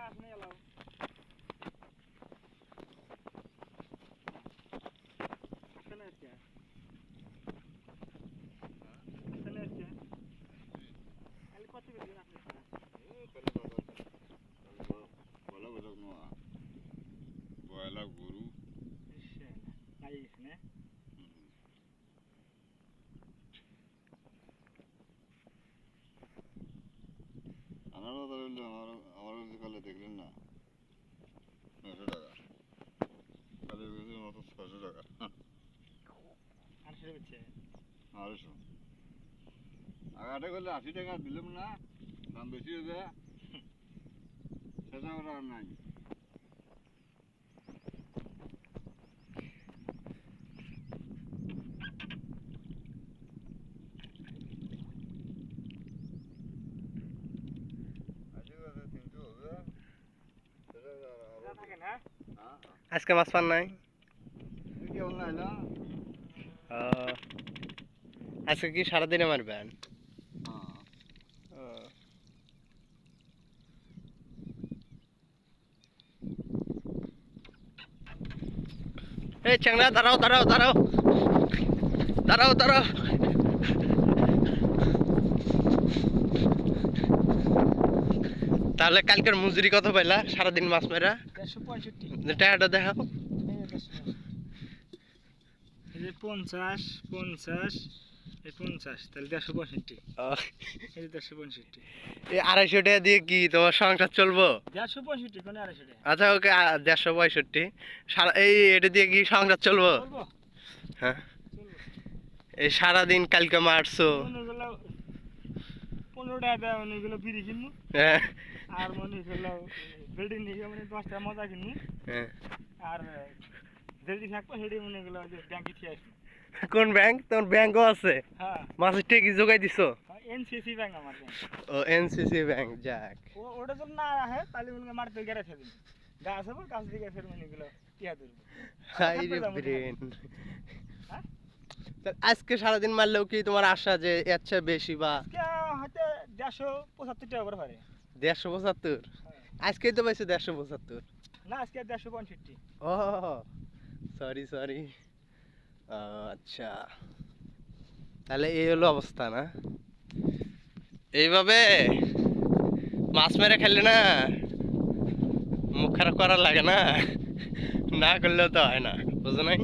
আসনে এলাও আসনে আছে আসনে আছে খালি কত করে আপনি বলা বলা বয়লা গরু নাই গেছে না আমারও ধরলে আমারও কালে দেখলেন না 900 টাকা কালে বেশি মাত্র 600 টাকা আর সেটা হচ্ছে 900 আগাটা করলে 80 টাকা দিলাম না দাম বেশি হয়ে যায় সেটা ওরা আর নাই থাকে না আজকে মাছ পান নাই কেমন নাই না আজকে কি সারাদিনে মারবেন এই চ্যাংড়া দাঁড়াও দাঁড়াও দাঁড়াও দাঁড়াও দাঁড়াও তাহলে কালকের মজুরি কত পাইলা সারাদিন মাছ মেরা 165 টাকাটা দেখাও এই যে 50 50 এই 50 তাহলে 165 এই 165 এই 250 টাকা দিয়ে কি তোমার সংসার চলবো 165 কোন 250 টাকা আচ্ছা ওকে 165 সারা এই এটা দিয়ে কি সংসার চলবো বলবো হ্যাঁ চলবো এই সারাদিন কালকে মারছো অনেকগুলো 15 টাকা দেয় অনেকগুলো বিড়ি কিনবো হ্যাঁ আর মনে হলো বিল্ডিং নিয়ে মানে 10 টাকা মজা কিনবো হ্যাঁ আর যেটি থাকবো সেটি মনে হলো যে ব্যাংকে ঠিক আসবো কোন ব্যাংক তোর ব্যাংকও আছে হ্যাঁ মাছের টেকি জোগাই দিছো এনসিসি ব্যাংক আমার ব্যাংক ও এনসিসি ব্যাংক যাক ওটা তো না রাখে তাহলে মনে মারতে গেড়ে ফেলবি গাছ হবে গাছ দিকে ফের মনে গেলো টিয়া তুলবো হাই রে ব্রেন হ্যাঁ আজকে সারাদিন মারলেও কি তোমার আশা যে এর চেয়ে বেশি বা হয়তো 175 টাকা করে পারে 175 আজকেই তো পাইছো 175 না আজকে 165 ও সরি সরি আচ্ছা তাহলে এই হলো অবস্থা না এইভাবে মাছ মেরে খেললে না মুখ খারাপ করার লাগে না না করলেও তো হয় না বুঝো নাই